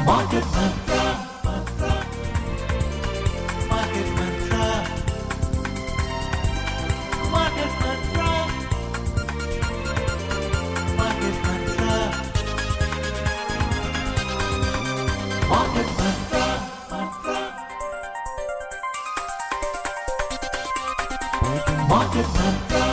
Market Mantra. Market Mantra. Market Mantra. Market Mantra. Market Mantra. Market Mantra.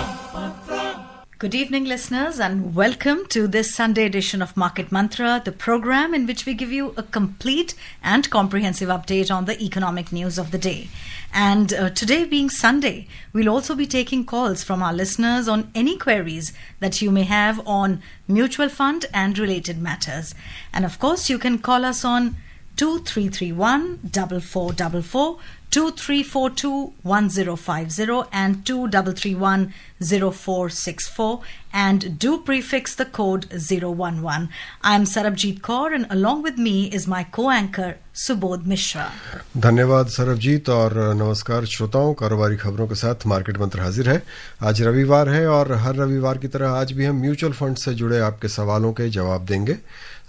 Good evening, listeners, and welcome to this Sunday edition of Market Mantra, the program in which we give you a complete and comprehensive update on the economic news of the day. And today being Sunday, we'll also be taking calls from our listeners on any queries that you may have on mutual fund and related matters. And of course, you can call us on 2331 4444, 2342 1050 and 2331 0464, and do prefix the code 011. I am Sarabjit Kaur, and along with me is my co-anchor Subodh Mishra. धन्यवाद सरबजीत और नमस्कार श्रोताओं। कारोबारी खबरों के साथ market मंत्र हाजिर है। आज रविवार है और हर रविवार की तरह आज भी हम म्यूचुअल फंड से जुड़े आपके सवालों के जवाब देंगे।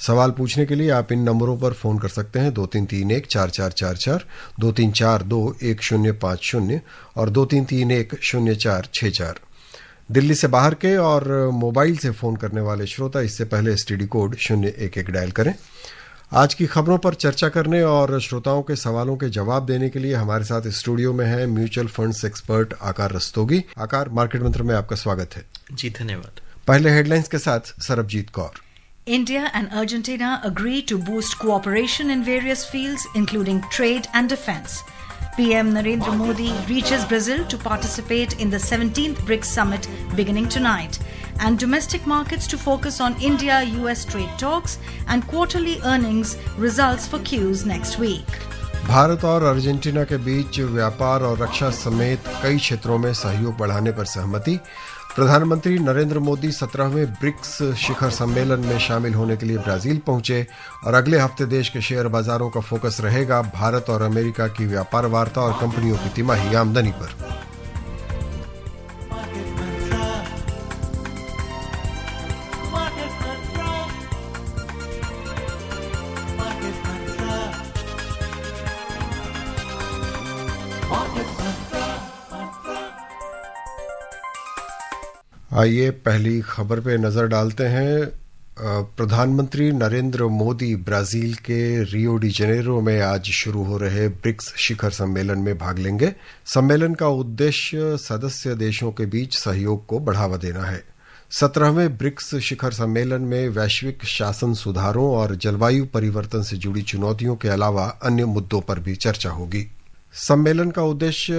सवाल पूछने के लिए आप इन नंबरों पर फोन कर सकते हैं 2331-4444, 2342-1050 और 2331-0464। दिल्ली से बाहर के और मोबाइल से फोन करने वाले श्रोता इससे पहले एसटीडी कोड 011 डायल करें। आज की खबरों पर चर्चा करने और श्रोताओं के सवालों के जवाब देने के लिए हमारे साथ स्टूडियो में है म्यूचुअल फंड्स एक्सपर्ट आकार रस्तोगी। आकार, मार्केट मंत्र में आपका स्वागत है। जी धन्यवाद। पहले हेडलाइंस के साथ Sarabjit Kaur. India and Argentina agree to boost cooperation in various fields, including trade and defense. PM Narendra Modi reaches Brazil to participate in the 17th BRICS summit beginning tonight. And domestic markets to focus on India-US trade talks and quarterly earnings results for Qs next week. Bharat और Argentina के बीच व्यापार और रक्षा समेत कई क्षेत्रों में सहयोग बढ़ाने पर सहमति। प्रधानमंत्री नरेंद्र मोदी 17वें ब्रिक्स शिखर सम्मेलन में शामिल होने के लिए ब्राजील पहुंचे और अगले हफ्ते देश के शेयर बाजारों का फोकस रहेगा भारत और अमेरिका की व्यापार वार्ता और कंपनियों की तिमाही आमदनी पर। आइए पहली खबर पे नजर डालते हैं। प्रधानमंत्री नरेंद्र मोदी ब्राजील के रियो डी जेनेरो में आज शुरू हो रहे ब्रिक्स शिखर सम्मेलन में भाग लेंगे। सम्मेलन का उद्देश्य सदस्य देशों के बीच सहयोग को बढ़ावा देना है। 17वें ब्रिक्स शिखर सम्मेलन में वैश्विक शासन सुधारों और जलवायु परिवर्तन से जुड़ी चुनौतियों के अलावा अन्य मुद्दों पर भी चर्चा होगी। सम्मेलन का उद्देश्य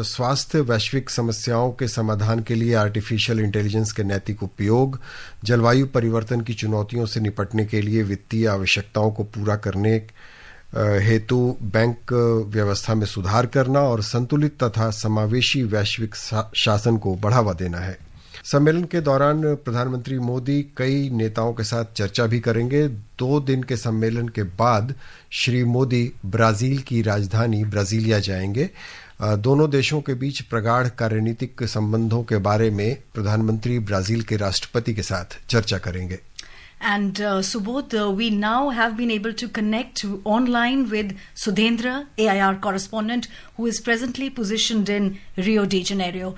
स्वास्थ्य, वैश्विक समस्याओं के समाधान के लिए आर्टिफिशियल इंटेलिजेंस के नैतिक उपयोग, जलवायु परिवर्तन की चुनौतियों से निपटने के लिए वित्तीय आवश्यकताओं को पूरा करने हेतु बैंक व्यवस्था में सुधार करना और संतुलित तथा समावेशी वैश्विक शासन को बढ़ावा देना है। सम्मेलन के दौरान प्रधानमंत्री मोदी कई नेताओं के साथ चर्चा भी करेंगे। 2 दिन के सम्मेलन के बाद श्री मोदी ब्राजील की राजधानी ब्राजीलिया जाएंगे। दोनों देशों के बीच प्रगाढ़ कार्यनीतिक संबंधों के बारे में प्रधानमंत्री ब्राजील के राष्ट्रपति के साथ चर्चा करेंगे। And Subodh, we now have been able to connect online with Sudhendra, AIR correspondent, who is presently positioned in Rio de Janeiro.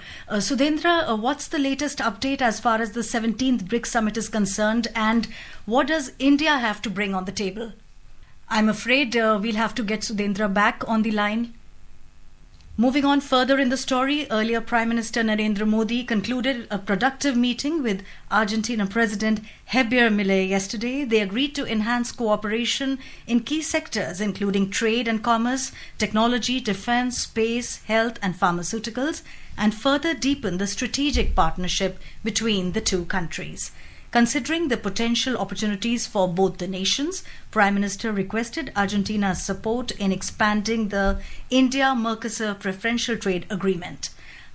Sudhendra, what's the latest update as far as the 17th BRICS summit is concerned, and what does India have to bring on the table? I'm afraid we'll have to get Sudhendra back on the line. Moving on further in the story, earlier Prime Minister Narendra Modi concluded a productive meeting with Argentina President Javier Milei yesterday. They agreed to enhance cooperation in key sectors including trade and commerce, technology, defense, space, health and pharmaceuticals, and further deepen the strategic partnership between the two countries. Considering the potential opportunities for both the nations, Prime Minister requested Argentina's support in expanding the India-Mercosur Preferential Trade Agreement.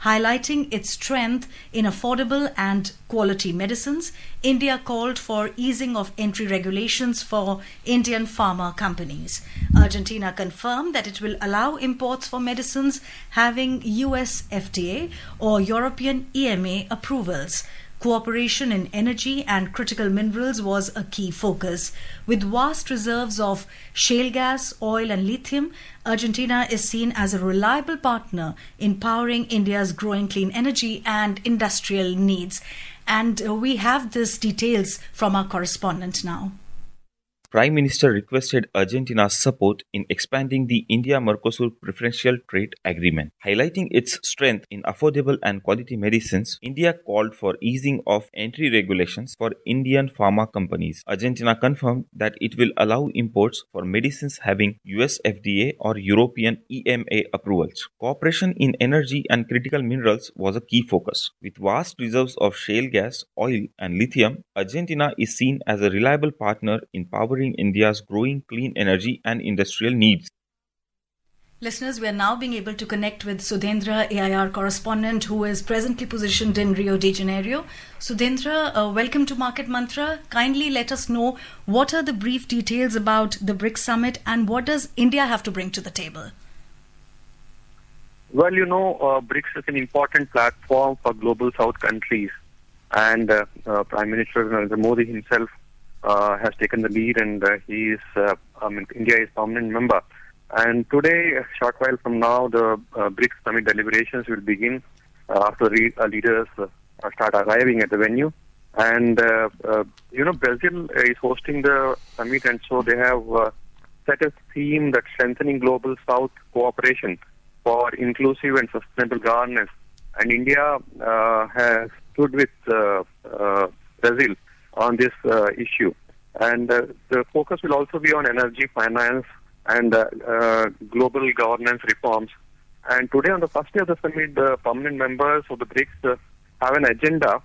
Highlighting its strength in affordable and quality medicines, India called for easing of entry regulations for Indian pharma companies. Argentina confirmed that it will allow imports for medicines having US FDA or European EMA approvals. Cooperation in energy and critical minerals was a key focus. With vast reserves of shale gas, oil, and lithium, Argentina is seen as a reliable partner in powering India's growing clean energy and industrial needs. And we have these details from our correspondent now. Prime Minister requested Argentina's support in expanding the India-Mercosur Preferential Trade Agreement. Highlighting its strength in affordable and quality medicines, India called for easing of entry regulations for Indian pharma companies. Argentina confirmed that it will allow imports for medicines having US FDA or European EMA approvals. Cooperation in energy and critical minerals was a key focus. With vast reserves of shale gas, oil, and lithium, Argentina is seen as a reliable partner in powering India's growing clean energy and industrial needs. Listeners, we are now being able to connect with Sudhendra, AIR correspondent, who is presently positioned in Rio de Janeiro. Sudhendra, welcome to Market Mantra. Kindly let us know what are the brief details about the BRICS summit and what does India have to bring to the table? Well, BRICS is an important platform for global South countries, and Prime Minister Narendra Modi himself has taken the lead, and India is permanent member. And today, a short while from now, the BRICS summit deliberations will begin after leaders start arriving at the venue. And Brazil is hosting the summit, and so they have set a theme that strengthening global South cooperation for inclusive and sustainable governance. And India has stood with Brazil on this issue. And the focus will also be on energy, finance, and global governance reforms. And today, on the first day of the summit, the permanent members of the BRICS have an agenda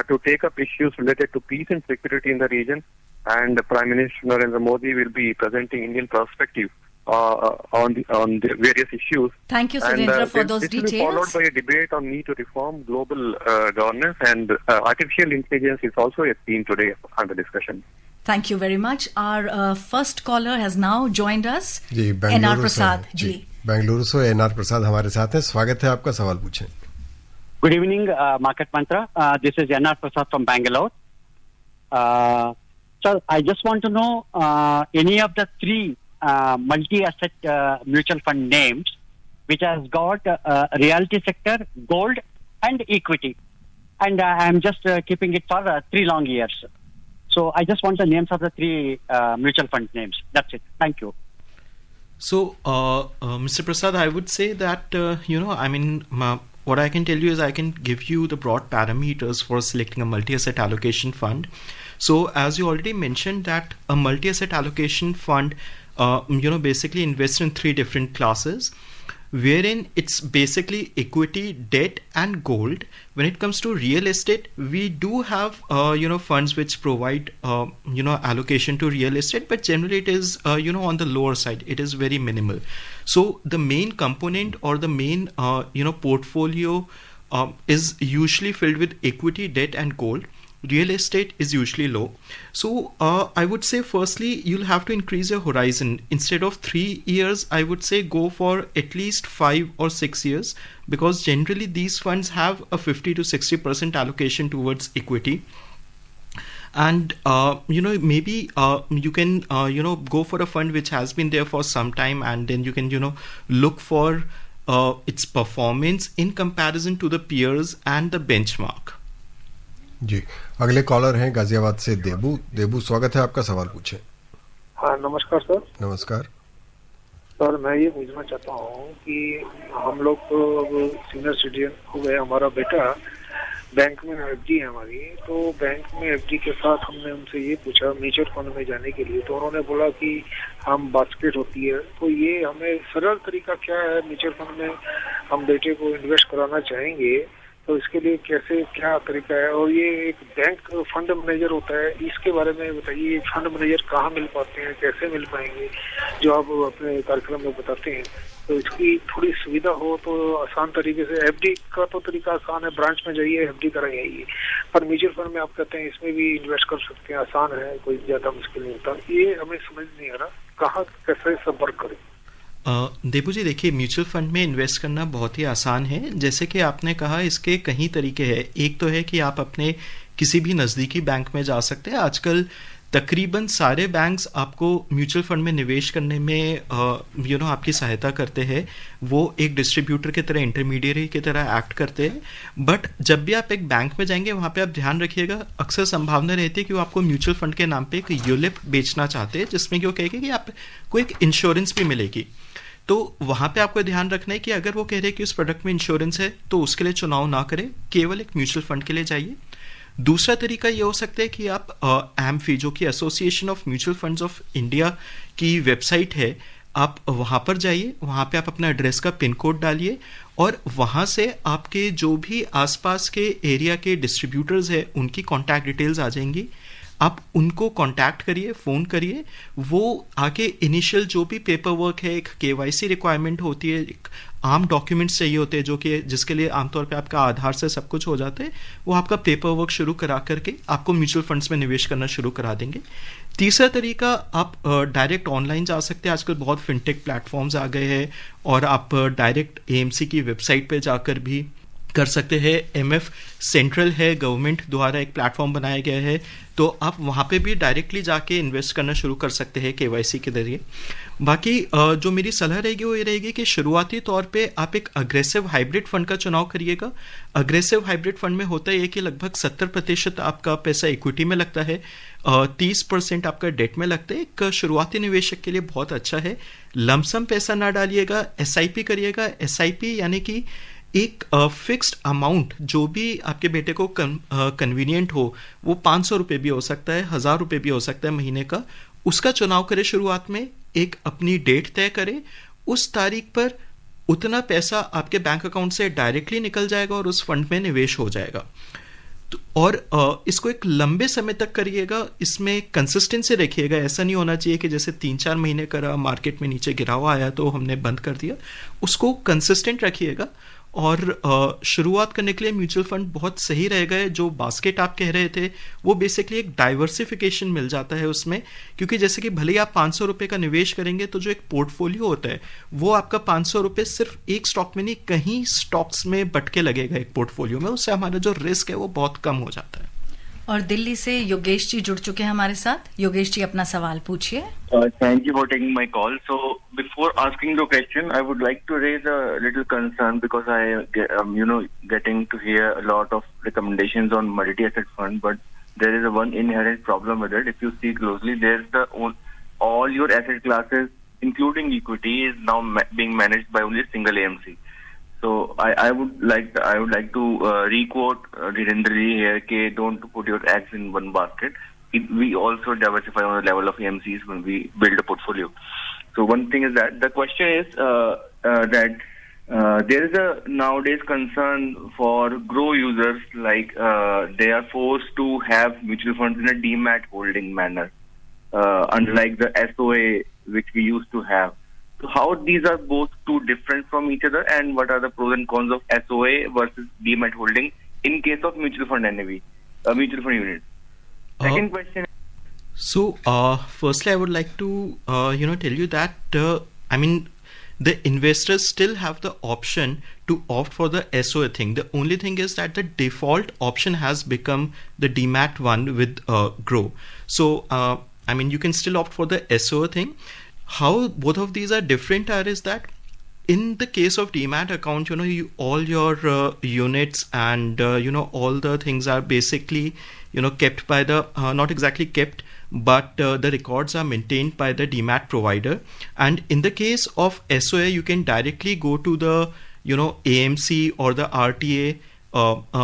to take up issues related to peace and security in the region. And Prime Minister Narendra Modi will be presenting Indian perspective on the various issues. Thank you, Sudhendra, for those details. This will be followed by a debate on need to reform global governance, and artificial intelligence is also a theme today under discussion. Thank you very much. Our first caller has now joined us. Ji, NR Prasad ji, Bengaluru से NR प्रसाद हमारे साथ हैं. स्वागत है आपका. सवाल पूछें. Good evening, Market Mantra. This is NR Prasad from Bangalore. Sir, I just want to know any of the three multi-asset mutual fund names which has got realty sector, gold, and equity. And I am just keeping it for 3 long years. So I just want the names of the three mutual fund names. That's it. Thank you. So, Mr. Prasad, I would say that, what I can tell you is I can give you the broad parameters for selecting a multi-asset allocation fund. So, as you already mentioned that a multi-asset allocation fund, basically invests in 3 different classes, wherein it's basically equity, debt, and gold. When it comes to real estate, we do have funds which provide allocation to real estate, but generally it is on the lower side. It is very minimal. So the main component or the main portfolio is usually filled with equity, debt, and gold. Real estate is usually low. So I would say firstly you'll have to increase your horizon. Instead of 3 years, I would say go for at least 5 or 6 years, because generally these funds have a 50 to 60% allocation towards equity. And maybe you can go for a fund which has been there for some time, and then you can look for its performance in comparison to the peers and the benchmark. जी, अगले collar हैं गाजियाबाद से देबू. स्वागत है आपका. सवाल पूछें. हाँ, नमस्कार सर. नमस्कार सर, मैं ये पूछना चाहता हूँ कि हम लोग तो सीनियर सिटीजन हो गए. हमारा बेटा बैंक में एफडी है हमारी, तो बैंक में एफडी के साथ हमने उनसे ये पूछा म्यूचुअल फंड में जाने के लिए, तो उन्होंने बोला कि हम बास्केट होती है. तो ये हमें सरल तरीका क्या है? म्यूचुअल फंड में हम बेटे को इन्वेस्ट कराना चाहेंगे, तो इसके लिए कैसे क्या तरीका है? और ये एक बैंक फंड मैनेजर होता है, इसके बारे में बताइए. फंड मैनेजर कहाँ मिल पाते हैं, कैसे मिल पाएंगे, जो आप अपने कार्यक्रम में बताते हैं? तो इसकी थोड़ी सुविधा हो तो आसान तरीके से. एफडी का तो तरीका आसान है, ब्रांच में जाइए एफडी कराइए, पर म्यूचुअल फंड में आप कहते हैं इसमें भी इन्वेस्ट कर सकते हैं, आसान है, कोई ज्यादा मुश्किल नहीं होता. ये हमें समझ नहीं आ रहा, कहाँ कैसे संपर्क करें? देबू जी, देखिए, म्यूचुअल फंड में इन्वेस्ट करना बहुत ही आसान है। जैसे कि आपने कहा, इसके कई तरीके हैं। एक तो है कि आप अपने किसी भी नज़दीकी बैंक में जा सकते हैं। आजकल तकरीबन सारे बैंक्स आपको म्यूचुअल फंड में निवेश करने में आपकी सहायता करते हैं। वो एक डिस्ट्रीब्यूटर की तरह, इंटरमीडियरी की तरह एक्ट करते हैं। बट जब भी आप एक बैंक में जाएंगे, वहाँ पे आप ध्यान रखिएगा, अक्सर संभावना रहती है कि वो आपको म्यूचुअल फंड के नाम पे एक यूलिप बेचना चाहते हैं, जिसमें कि वो कहेंगे कि आपको एक इंश्योरेंस भी मिलेगी। तो वहाँ पे आपको ध्यान रखना है कि अगर वो कह रहे हैं कि उस प्रोडक्ट में इंश्योरेंस है, तो उसके लिए चुनाव ना करें, केवल एक म्यूचुअल फंड के लिए जाइए। दूसरा तरीका ये हो सकता है कि आप एमफी, जो कि association of mutual funds of India की वेबसाइट है, आप वहाँ पर जाइए। वहाँ पे आप अपना एड्रेस का पिन कोड डालिए और वहाँ से आपके जो भी आसपास के एरिया के डिस्ट्रीब्यूटर्स हैं, उनकी कॉन्टैक्ट डिटेल्स आ जाएंगी। आप उनको कांटेक्ट करिए, फ़ोन करिए। वो आके इनिशियल जो भी पेपर वर्क है, एक केवाईसी रिक्वायरमेंट होती है, एक आम डॉक्यूमेंट्स चाहिए होते हैं, जो कि जिसके लिए आमतौर पे आपका आधार से सब कुछ हो जाता है, वो आपका पेपर वर्क शुरू करा करके आपको म्यूचुअल फंड्स में निवेश करना शुरू करा देंगे। तीसरा तरीका, आप डायरेक्ट ऑनलाइन जा सकते हैं। आजकल बहुत फिनटेक प्लेटफॉर्म्स आ गए हैं और आप डायरेक्ट एएमसी की वेबसाइट पे जाकर भी कर सकते हैं। एमएफ सेंट्रल है, गवर्नमेंट द्वारा एक प्लेटफॉर्म बनाया गया है, तो आप वहाँ पे भी डायरेक्टली जाके इन्वेस्ट करना शुरू कर सकते हैं केवाईसी के जरिए। बाकी जो मेरी सलाह रहेगी वो ये रहेगी कि शुरुआती तौर पे आप एक अग्रेसिव हाइब्रिड फंड का चुनाव करिएगा। अग्रेसिव हाइब्रिड फंड में होता है कि लगभग 70% आपका पैसा इक्विटी में लगता है, 30% आपका डेट में लगता है। एक शुरुआती निवेशक के लिए बहुत अच्छा है। लमसम पैसा ना डालिएगा, एसआईपी करिएगा। एसआईपी यानी कि एक फिक्स्ड अमाउंट, जो भी आपके बेटे को कन्वीनियंट हो, वो 500 रुपये भी हो सकता है, 1000 रुपये भी हो सकता है महीने का, उसका चुनाव करें। शुरुआत में एक अपनी डेट तय करें, उस तारीख पर उतना पैसा आपके बैंक अकाउंट से डायरेक्टली निकल जाएगा और उस फंड में निवेश हो जाएगा। तो और इसको एक लंबे समय तक करिएगा, इसमें कंसिस्टेंसी रखिएगा। ऐसा नहीं होना चाहिए कि जैसे 3-4 महीने करा, मार्केट में नीचे गिरा हुआ आया तो हमने बंद कर दिया। उसको कंसिस्टेंट रखिएगा। और शुरुआत करने के लिए म्यूचुअल फंड बहुत सही रहेगा। जो बास्केट आप कह रहे थे, वो बेसिकली एक डाइवर्सिफिकेशन मिल जाता है उसमें, क्योंकि जैसे कि भले ही आप 500 रुपये का निवेश करेंगे, तो जो एक पोर्टफोलियो होता है, वो आपका 500 रुपये सिर्फ एक स्टॉक में नहीं, कहीं स्टॉक्स में बट के लगेगा एक पोर्टफोलियो में। उससे हमारा जो रिस्क है वो बहुत कम हो जाता है। और दिल्ली से योगेश जी जुड़ चुके हैं हमारे साथ। योगेश जी, अपना सवाल पूछिए। Thank you for taking my call. So before asking the question, I would like to raise a little concern because I getting to hear a lot of recommendations on multi-asset fund, but there is a one inherent problem with it. If you see closely, there's all your asset classes, including equity, is now being managed by only a single AMC. So I would like to re-quote Dhirendra ji here, ke don't put your eggs in one basket. We also diversify on the level of AMCs when we build a portfolio. So one thing is that the question is that there is a nowadays concern for grow users, like they are forced to have mutual funds in a demat holding manner, unlike the SOA which we used to have. So how these are both two different from each other, and what are the pros and cons of SOA versus demat holding in case of mutual fund NAV, mutual fund unit? Second question. So firstly, I would like to tell you that the investors still have the option to opt for the SOA thing. The only thing is that the default option has become the demat one with Grow. So you can still opt for the SOA thing. How both of these are different is that in the case of demat account, all your units and all the things are basically kept by the not exactly kept, but the records are maintained by the demat provider. And in the case of SOA, you can directly go to the AMC or the RTA,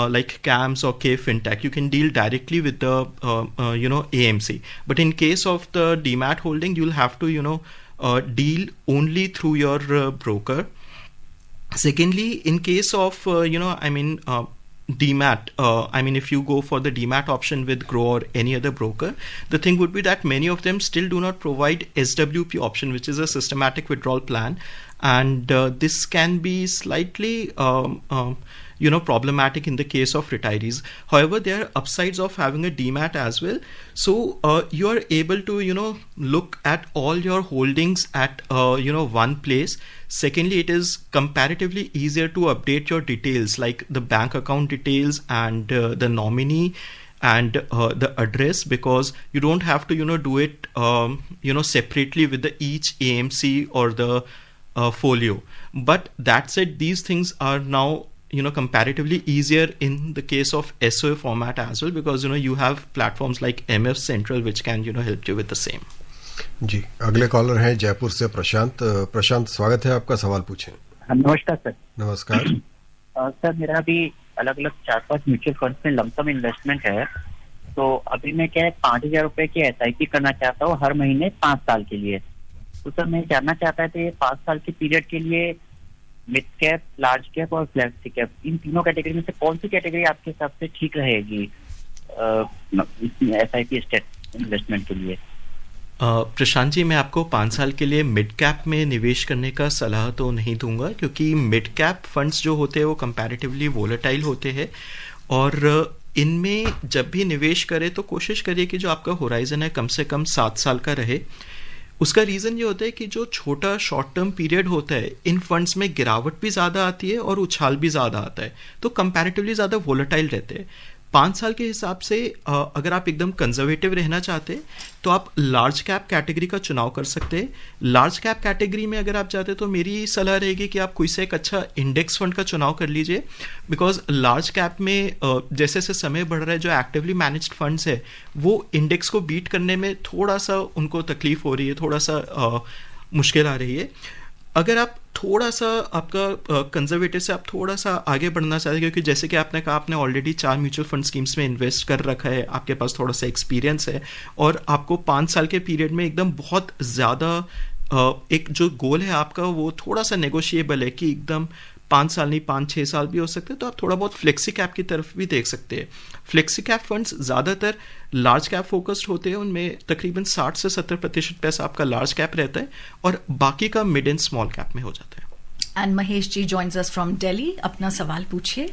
like CAMS or K Fintech. You can deal directly with the AMC. But in case of the demat holding, you'll have to deal only through your broker. Secondly, in case of demat, if you go for the demat option with Grow or any other broker, the thing would be that many of them still do not provide SWP option, which is a systematic withdrawal plan, and this can be slightly problematic in the case of retirees. However, there are upsides of having a demat as well. So you are able to look at all your holdings at one place. Secondly, it is comparatively easier to update your details, like the bank account details and the nominee and the address, because you don't have to do it separately with the each AMC or the folio. But that said, these things are now comparatively easier in the case of SOA format as well, because you have platforms like MF Central which can help you with the same. जी, अगले collar हैं जयपुर से प्रशांत। प्रशांत, स्वागत है आपका, सवाल पूछें। नमस्कार sir. नमस्कार। सर, मेरा अभी अलग अलग 4-5 म्यूचुअल फंड में लमसम इन्वेस्टमेंट है। तो अभी मैं क्या है 5,000 रुपए की SIP करना चाहता हूँ हर महीने 5 साल के लिए। तो सर मैं जानना चाहता था ये 5 साल के पीरियड के लिए मिड कैप, लार्ज कैप और फ्लेक्सी कैप, इन तीनों कैटेगरी में से कौन सी कैटेगरी आपके हिसाब से ठीक रहेगी SIP इन्वेस्टमेंट के लिए? प्रशांत जी, मैं आपको 5 साल के लिए मिड कैप में निवेश करने का सलाह तो नहीं दूंगा, क्योंकि मिड कैप फंड्स जो होते हैं वो कंपैरेटिवली वोलेटाइल होते हैं, और इनमें जब भी निवेश करें तो कोशिश करिए कि जो आपका होराइजन है कम से कम 7 साल का रहे। उसका रीज़न ये होता है कि जो छोटा शॉर्ट टर्म पीरियड होता है इन फंड्स में गिरावट भी ज़्यादा आती है और उछाल भी ज़्यादा आता है, तो कंपैरेटिवली ज़्यादा वोलेटाइल रहते हैं। 5 साल के हिसाब से अगर आप एकदम कंजर्वेटिव रहना चाहते हैं तो आप लार्ज कैप कैटेगरी का चुनाव कर सकते हैं। लार्ज कैप कैटेगरी में अगर आप चाहते हैं तो मेरी सलाह रहेगी कि आप कोई से एक अच्छा इंडेक्स फंड का चुनाव कर लीजिए, बिकॉज लार्ज कैप में जैसे जैसे समय बढ़ रहा है जो एक्टिवली मैनेज्ड फंड्स है वो इंडेक्स को बीट करने में थोड़ा सा उनको तकलीफ हो रही है, थोड़ा सा मुश्किल आ रही है। अगर आप थोड़ा सा आपका कंजर्वेटिव से आप थोड़ा सा आगे बढ़ना चाहते हैं, क्योंकि जैसे कि आपने कहा आपने ऑलरेडी 4 म्यूचुअल फंड स्कीम्स में इन्वेस्ट कर रखा है, आपके पास थोड़ा सा एक्सपीरियंस है और आपको 5 साल के पीरियड में एकदम बहुत ज़्यादा एक जो गोल है आपका वो थोड़ा सा नेगोशिएबल है कि एकदम 5 साल नहीं 5-6 साल भी हो सकते हैं, तो आप थोड़ा बहुत फ्लेक्सी कैप की तरफ भी देख सकते हैं। फ्लेक्सी कैप फंड्स ज़्यादातर लार्ज कैप फोकस्ड होते हैं, उनमें तकरीबन 60 से 70% पैसा आपका लार्ज कैप रहता है और बाकी का मिड एंड स्मॉल कैप में हो जाता है। And Mahesh ji joins us from Delhi, अपना सवाल पूछिए।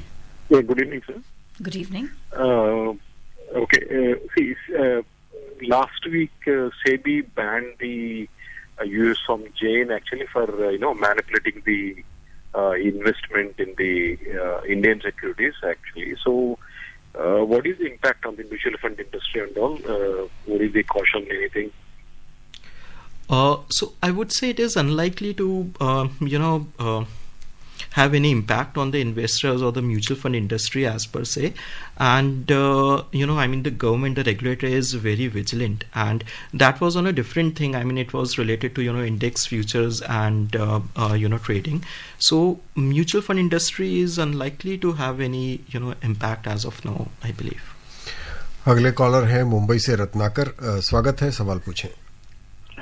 Good evening sir. Good evening. Last week SEBI banned the use from Jane actually for manipulating the investment in the Indian securities actually. So what is the impact on the mutual fund industry and all? What is the caution, anything? So I would say it is unlikely to have any impact on the investors or the mutual fund industry as per se, and the government, the regulator is very vigilant, and that was on a different thing. I mean, it was related to index futures and trading. So mutual fund industry is unlikely to have any impact as of now, I believe. अगले collar है मुंबई से रत्नाकर। स्वागत है, सवाल पूछें।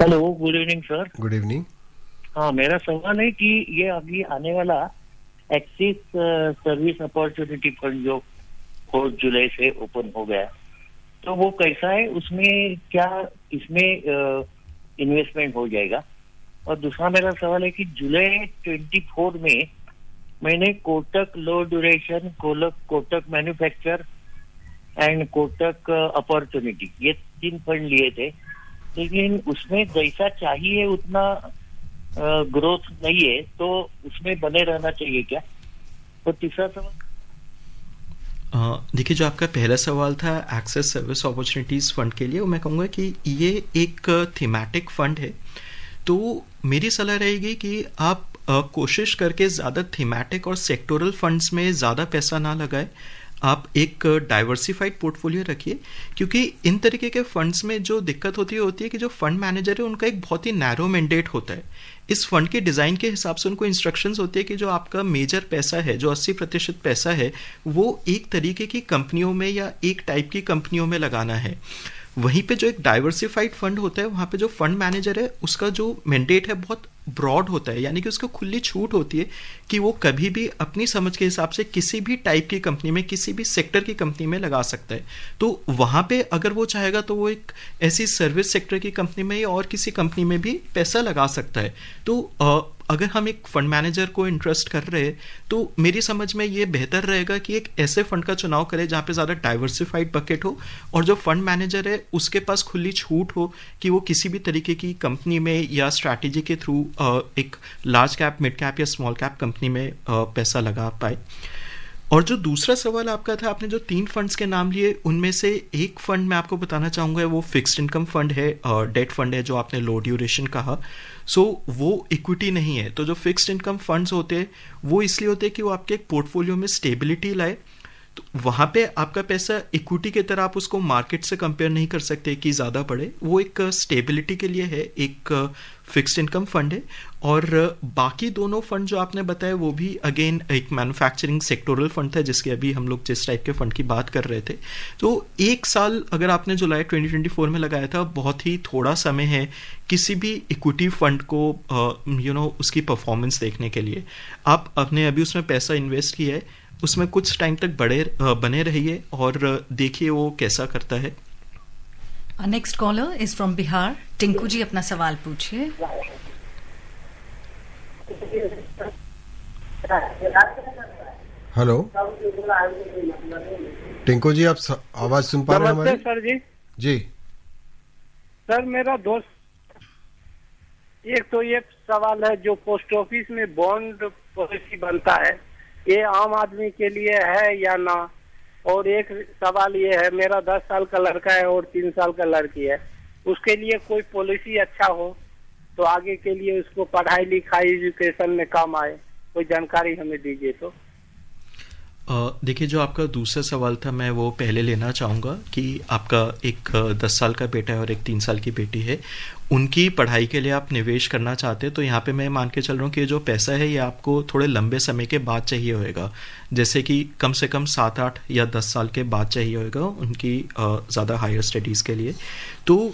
Hello, good evening sir. Good evening. हाँ, मेरा सवाल है कि ये अभी आने वाला एक्सिस सर्विस अपॉर्चुनिटी फंड जो 4 जुलाई से ओपन हो गया, तो वो कैसा है, उसमें क्या इसमें इन्वेस्टमेंट हो जाएगा? और दूसरा मेरा सवाल है कि जुलाई 24 में मैंने Kotak low duration, Kotak manufacture and Kotak opportunity, ये 3 फंड लिए थे, लेकिन उसमें जैसा चाहिए उतना ग्रोथ नहीं है, तो उसमें बने रहना चाहिए क्या? तो तीसरा सवाल, देखिए, जो आपका पहला सवाल था एक्सेस सर्विस अपॉर्चुनिटीज फंड के लिए, मैं कहूँगा कि ये एक थीमेटिक फंड है, तो मेरी सलाह रहेगी कि आप कोशिश करके ज़्यादा थीमेटिक और सेक्टोरल फंड्स में ज़्यादा पैसा ना लगाए, आप एक डाइवर्सिफाइड पोर्टफोलियो रखिए, क्योंकि इन तरीके के फंड्स में जो दिक्कत होती है कि जो फंड मैनेजर है उनका एक बहुत ही नैरो मैंडेट होता है। इस फंड के डिज़ाइन के हिसाब से उनको इंस्ट्रक्शंस होती है कि जो आपका मेजर पैसा है, जो 80% पैसा है, वो एक तरीके की कंपनियों में या एक टाइप की कंपनियों में लगाना है। वहीं पे जो एक डाइवर्सिफाइड फंड होता है, वहाँ पे जो फंड मैनेजर है उसका जो मैंडेट है बहुत ब्रॉड होता है, यानी कि उसको खुली छूट होती है कि वो कभी भी अपनी समझ के हिसाब से किसी भी टाइप की कंपनी में, किसी भी सेक्टर की कंपनी में लगा सकता है। तो वहाँ पे अगर वो चाहेगा तो वो एक ऐसी सर्विस सेक्टर की कंपनी में या और किसी कंपनी में भी पैसा लगा सकता है। तो अगर हम एक फंड मैनेजर को इंटरेस्ट कर रहे हैं तो मेरी समझ में ये बेहतर रहेगा कि एक ऐसे फंड का चुनाव करें जहाँ पे ज़्यादा डाइवर्सिफाइड बकेट हो और जो फंड मैनेजर है उसके पास खुली छूट हो कि वो किसी भी तरीके की कंपनी में या स्ट्रैटेजी के थ्रू एक लार्ज कैप, मिड कैप या स्मॉल कैप कंपनी में पैसा लगा पाए। और जो दूसरा सवाल आपका था, आपने जो 3 फंड्स के नाम लिए उनमें से एक फंड मैं आपको बताना चाहूँगा वो फिक्स्ड इनकम फंड है, डेट फंड है जो आपने लो ड्यूरेशन कहा। सो वो इक्विटी नहीं है। तो जो फिक्स्ड इनकम फंड्स होते हैं वो इसलिए होते हैं कि वो आपके एक पोर्टफोलियो में स्टेबिलिटी लाए। तो वहाँ पे आपका पैसा इक्विटी की तरह आप उसको मार्केट से कंपेयर नहीं कर सकते कि ज़्यादा बढ़े, वो एक स्टेबिलिटी के लिए है, एक फिक्स्ड इनकम फंड है। और बाकी दोनों फंड जो आपने बताए वो भी अगेन एक मैन्युफैक्चरिंग सेक्टोरल फंड था जिसके अभी हम लोग जिस टाइप के फंड की बात कर रहे थे। तो 1 साल अगर आपने जुलाई 2024 में लगाया था, बहुत ही थोड़ा समय है किसी भी इक्विटी फंड को उसकी परफॉर्मेंस देखने के लिए। आप अपने अभी उसमें पैसा इन्वेस्ट किया है, उसमें कुछ टाइम तक बने रहिए और देखिए वो कैसा करता है। Next caller is from Bihar. Tinku ji अपना सवाल पूछिए। हेलो टिंकू जी, आप आवाज सुन पा रहे हैं हमारी? सर जी। जी सर, मेरा दोस्त एक तो ये सवाल है, जो पोस्ट ऑफिस में बॉन्ड पॉलिसी बनता है ये आम आदमी के लिए है या ना? और एक सवाल ये है, मेरा 10 साल का लड़का है और 3 साल का लड़की है, उसके लिए कोई पॉलिसी अच्छा हो तो आगे के लिए उसको पढ़ाई लिखाई एजुकेशन में काम आए, कोई जानकारी हमें दीजिए। तो देखिए, जो आपका दूसरा सवाल था मैं वो पहले लेना चाहूँगा कि आपका एक 10 साल का बेटा है और एक 3 साल की बेटी है, उनकी पढ़ाई के लिए आप निवेश करना चाहते हैं। तो यहाँ पे मैं मान के चल रहा हूँ कि जो पैसा है ये आपको थोड़े लंबे समय के बाद चाहिए होएगा, जैसे कि कम से कम 7, 8 या 10 साल के बाद चाहिए होएगा उनकी ज़्यादा हायर स्टडीज़ के लिए। तो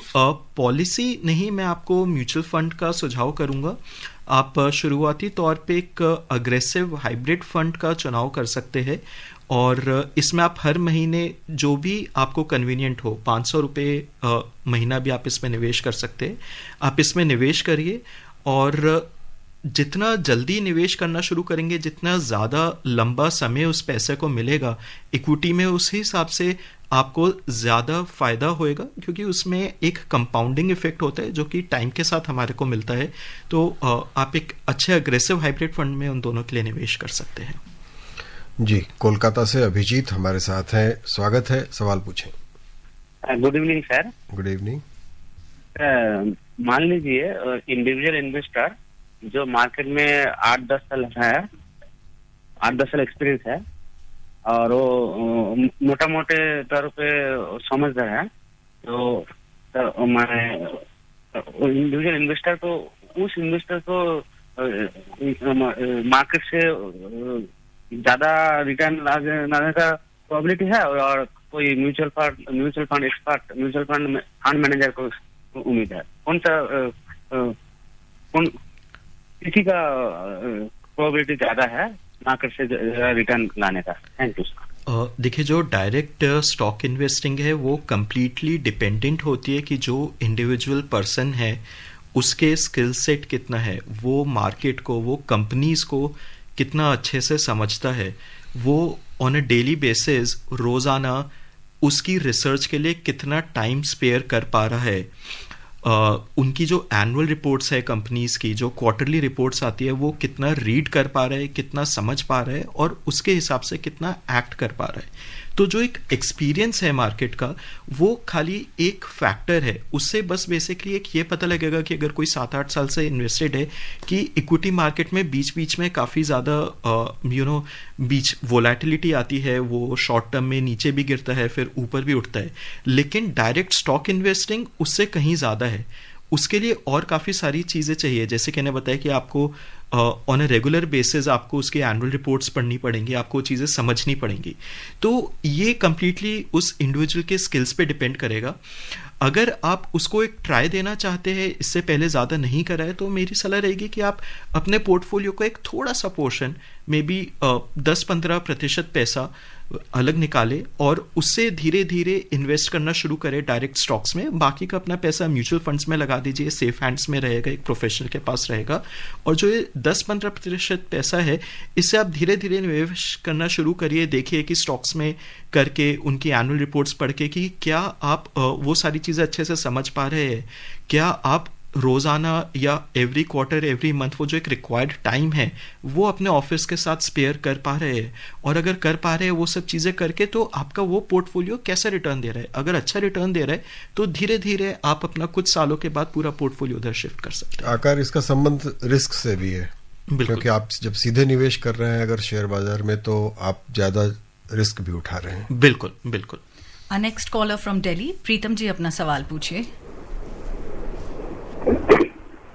पॉलिसी नहीं, मैं आपको म्यूचुअल फंड का सुझाव करूँगा। आप शुरुआती तौर पे एक अग्रेसिव हाइब्रिड फंड का चुनाव कर सकते हैं और इसमें आप हर महीने जो भी आपको कन्वीनियंट हो 500 रुपये महीना भी आप इसमें निवेश कर सकते हैं। आप इसमें निवेश करिए और जितना जल्दी निवेश करना शुरू करेंगे, जितना ज़्यादा लंबा समय उस पैसे को मिलेगा इक्विटी में, उस हिसाब से आपको ज़्यादा फ़ायदा होएगा, क्योंकि उसमें एक कंपाउंडिंग इफेक्ट होता है जो कि टाइम के साथ हमारे को मिलता है। तो आप एक अच्छे अग्रेसिव हाइब्रिड फंड में उन दोनों के लिए निवेश कर सकते हैं। जी, कोलकाता से अभिजीत हमारे साथ हैं, स्वागत है, सवाल पूछें। Good evening sir. Good evening. मान लीजिए इंडिविजुअल इन्वेस्टर जो मार्केट में 8-10 साल है, 8-10 साल एक्सपीरियंस है और वो मोटा मोटे तौर पे समझदार है, तो मैं इंडिविजुअल इन्वेस्टर तो उस इन्वेस्टर को मार्केट से ज्यादा रिटर्न लाने का प्रोबेबिलिटी है और कोई mutual fund expert, mutual fund manager को उम्मीद है? कौन किसी का प्रोबेबिलिटी ज्यादा है मार्केट से रिटर्न लाने का? Thank you. देखिए, जो डायरेक्ट स्टॉक इन्वेस्टिंग है वो कम्प्लीटली डिपेंडेंट होती है कि जो इंडिविजुअल पर्सन है उसके स्किल सेट कितना है, वो मार्केट को, वो कंपनीज को कितना अच्छे से समझता है, वो ऑन अ डेली बेसिस रोज़ाना उसकी रिसर्च के लिए कितना टाइम स्पेयर कर पा रहा है, उनकी जो एनुअल रिपोर्ट्स है कंपनीज की, जो क्वार्टरली रिपोर्ट्स आती है, वो कितना रीड कर पा रहा है, कितना समझ पा रहा है और उसके हिसाब से कितना एक्ट कर पा रहा है। तो जो एक एक्सपीरियंस है मार्केट का वो खाली एक फैक्टर है, उससे बस बेसिकली एक ये पता लगेगा कि अगर कोई 7-8 साल से इन्वेस्टेड है कि इक्विटी मार्केट में बीच बीच में काफ़ी ज़्यादा बीच वोलेटिलिटी आती है, वो शॉर्ट टर्म में नीचे भी गिरता है फिर ऊपर भी उठता है, लेकिन डायरेक्ट स्टॉक इन्वेस्टिंग उससे कहीं ज़्यादा है। उसके लिए और काफ़ी सारी चीज़ें चाहिए, जैसे कि मैंने बताया कि आपको ऑन अ रेगुलर बेसिस आपको उसकी एनुअल रिपोर्ट्स पढ़नी पड़ेंगी, आपको चीज़ें समझनी पड़ेंगी। तो ये कम्प्लीटली उस इंडिविजुअल के स्किल्स पे डिपेंड करेगा। अगर आप उसको एक ट्राई देना चाहते हैं, इससे पहले ज़्यादा नहीं करा है, तो मेरी सलाह रहेगी कि आप अपने पोर्टफोलियो को एक थोड़ा सा पोर्शन, मे बी 10-15% पैसा अलग निकाले और उससे धीरे धीरे इन्वेस्ट करना शुरू करे डायरेक्ट स्टॉक्स में। बाकी का अपना पैसा म्यूचुअल फंड्स में लगा दीजिए, सेफ हैंड्स में रहेगा, एक प्रोफेशनल के पास रहेगा। और जो ये 10-15% पैसा है, इससे आप धीरे धीरे निवेश करना शुरू करिए। देखिए कि स्टॉक्स में करके उनकी एनुअल रिपोर्ट्स पढ़ के कि क्या आप वो सारी चीज़ें अच्छे से समझ पा रहे हैं, क्या आप रोजाना या एवरी क्वार्टर एवरी मंथ वो जो एक रिक्वायर्ड टाइम है वो अपने ऑफिस के साथ स्पेयर कर पा रहे हैं। और अगर कर पा रहे हैं वो सब चीज़ें करके, तो आपका वो पोर्टफोलियो कैसा रिटर्न दे रहा है। अगर अच्छा रिटर्न दे रहा है तो धीरे धीरे आप अपना कुछ सालों के बाद पूरा पोर्टफोलियो उधर शिफ्ट कर सकते हैं। आकार इसका संबंध रिस्क से भी है, क्योंकि आप जब सीधे निवेश कर रहे हैं अगर शेयर बाजार में, तो आप ज्यादा रिस्क भी उठा रहे हैं। बिल्कुल बिल्कुल। नेक्स्ट कॉलर फ्रॉम दिल्ली, प्रीतम जी अपना सवाल पूछिए।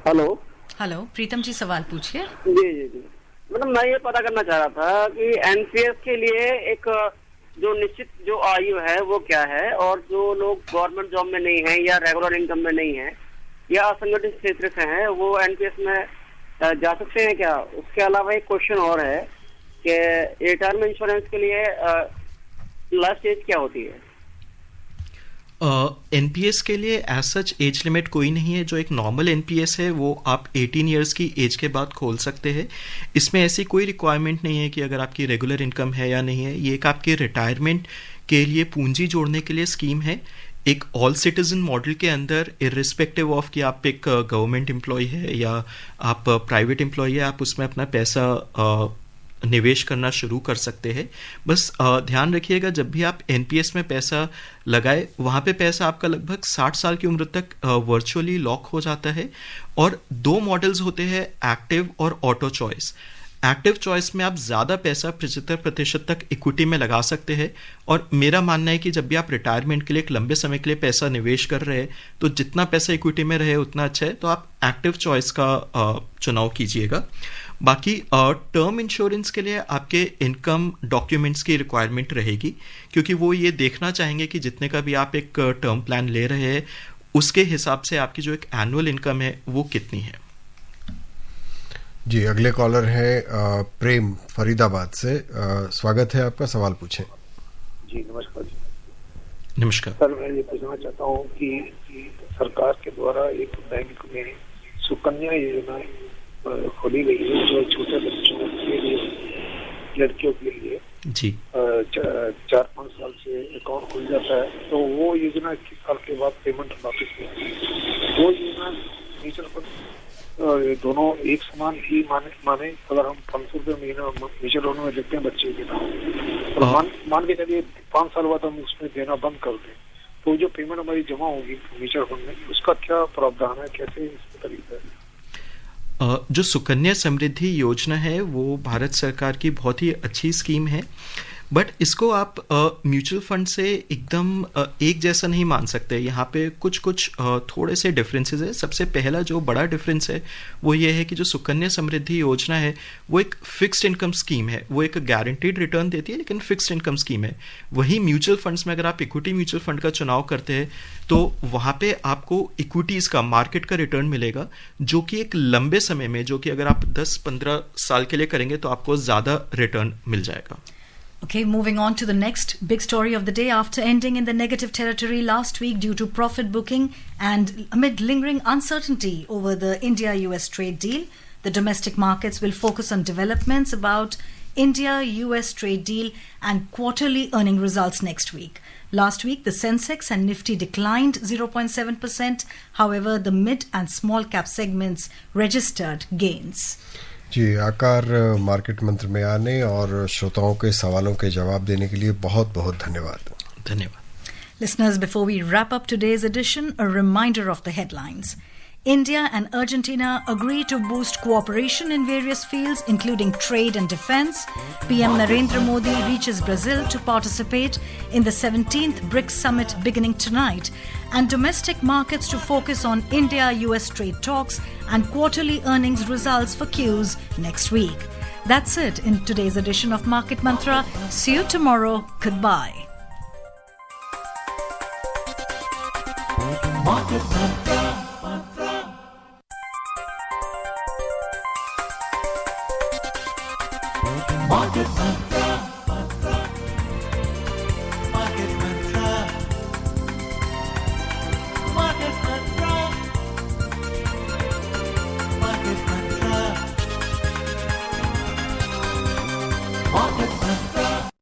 हेलो हेलो प्रीतम जी, सवाल पूछिए। जी जी जी मैडम, मैं ये पता करना चाह रहा था कि एनपीएस के लिए एक जो निश्चित जो आयु है वो क्या है, और जो लोग गवर्नमेंट जॉब में नहीं है या रेगुलर इनकम में नहीं है या असंगठित क्षेत्र से हैं, वो एनपीएस में जा सकते हैं क्या? उसके अलावा एक क्वेश्चन और है कि रिटायरमेंट इंश्योरेंस के लिए लास्ट एज क्या होती है? एनपीएस के लिए एज सच एज लिमिट कोई नहीं है। जो एक नॉर्मल एनपीएस है वो आप 18 ईयर्स की एज के बाद खोल सकते हैं। इसमें ऐसी कोई रिक्वायरमेंट नहीं है कि अगर आपकी रेगुलर इनकम है या नहीं है। ये एक आपके रिटायरमेंट के लिए पूंजी जोड़ने के लिए स्कीम है, एक ऑल सिटीजन मॉडल के अंदर, इर्रिस्पेक्टिव ऑफ कि आप एक गवर्नमेंट एम्प्लॉय है या आप प्राइवेट एम्प्लॉय है, आप उसमें अपना पैसा निवेश करना शुरू कर सकते हैं। बस ध्यान रखिएगा जब भी आप एनपीएस में पैसा लगाए, वहाँ पे पैसा आपका लगभग 60 साल की उम्र तक वर्चुअली लॉक हो जाता है। और 2 मॉडल्स होते हैं, एक्टिव और ऑटो चॉइस। एक्टिव चॉइस में आप ज़्यादा पैसा 75% तक इक्विटी में लगा सकते हैं। और मेरा मानना है कि जब भी आप रिटायरमेंट के लिए एक लंबे समय के लिए पैसा निवेश कर रहे हैं, तो जितना पैसा इक्विटी में रहे उतना अच्छा है। तो आप एक्टिव चॉइस का चुनाव कीजिएगा। बाकी टर्म इंश्योरेंस के लिए आपके इनकम डॉक्यूमेंट्स की रिक्वायरमेंट रहेगी, क्योंकि वो ये देखना चाहेंगे कि जितने का भी आप एक टर्म प्लान ले रहे हैं उसके हिसाब से आपकी जो एक एनुअल इनकम है वो कितनी है। जी, अगले कॉलर हैं प्रेम फरीदाबाद से। स्वागत है आपका, सवाल पूछें। जी नमस्कार जी। नमस्कार सर, मैं ये पूछना चाहता हूँ कि सरकार के द्वारा एक बैंक में सुकन्या योजना खोली गई है जो छोटे बच्चों के लिए, लड़कियों के लिए जी 4-5 साल से अकाउंट खुल जाता है, तो वो योजना 21 साल के बाद पेमेंट वापस मिलती है। वो योजना म्यूचुअल फंड दोनों एक समान ही माने अगर हम 500 रुपये महीना म्यूचुअल फंड में देते हैं बच्चे के नाम, और मान के चलिए 5 साल बाद हम उसमें देना बंद कर दें, तो जो पेमेंट हमारी जमा होगी म्यूचुअल फंड में, उसका क्या प्रावधान है, कैसे इसका तरीका है? जो सुकन्या समृद्धि योजना है वो भारत सरकार की बहुत ही अच्छी स्कीम है, बट इसको आप म्यूचुअल फंड से एकदम एक जैसा नहीं मान सकते। यहाँ पे कुछ थोड़े से डिफरेंसेस है। सबसे पहला जो बड़ा डिफरेंस है वो ये है कि जो सुकन्या समृद्धि योजना है वो एक फिक्स्ड इनकम स्कीम है, वो एक गारंटीड रिटर्न देती है लेकिन फिक्स्ड इनकम स्कीम है। वही म्यूचुअल फंड्स में अगर आप इक्विटी म्यूचुअल फंड का चुनाव करते हैं तो वहाँ पे आपको इक्विटीज़ का, मार्केट का रिटर्न मिलेगा, जो कि एक लंबे समय में, जो कि अगर आप 10-15 साल के लिए करेंगे तो आपको ज़्यादा रिटर्न मिल जाएगा। Okay, moving on to the next big story of the day. After ending in the negative territory last week due to profit booking and amid lingering uncertainty over the India-US trade deal, the domestic markets will focus on developments about India-US trade deal and quarterly earning results next week. Last week, the Sensex and Nifty declined 0.7%. However, the mid and small cap segments registered gains. जी, आकार market मंत्र में आने और श्रोताओं के सवालों के जवाब देने के लिए बहुत बहुत धन्यवाद। धन्यवाद। Listeners, before we wrap up today's edition, a reminder of the headlines. India and Argentina agree to boost cooperation in various fields, including trade and defense. PM Narendra Modi reaches Brazil to participate in the 17th BRICS summit beginning tonight. And domestic markets to focus on India-US trade talks and quarterly earnings results for Qs next week. That's it in today's edition of Market Mantra. See you tomorrow. Goodbye. Market Mantra. Market Mantra.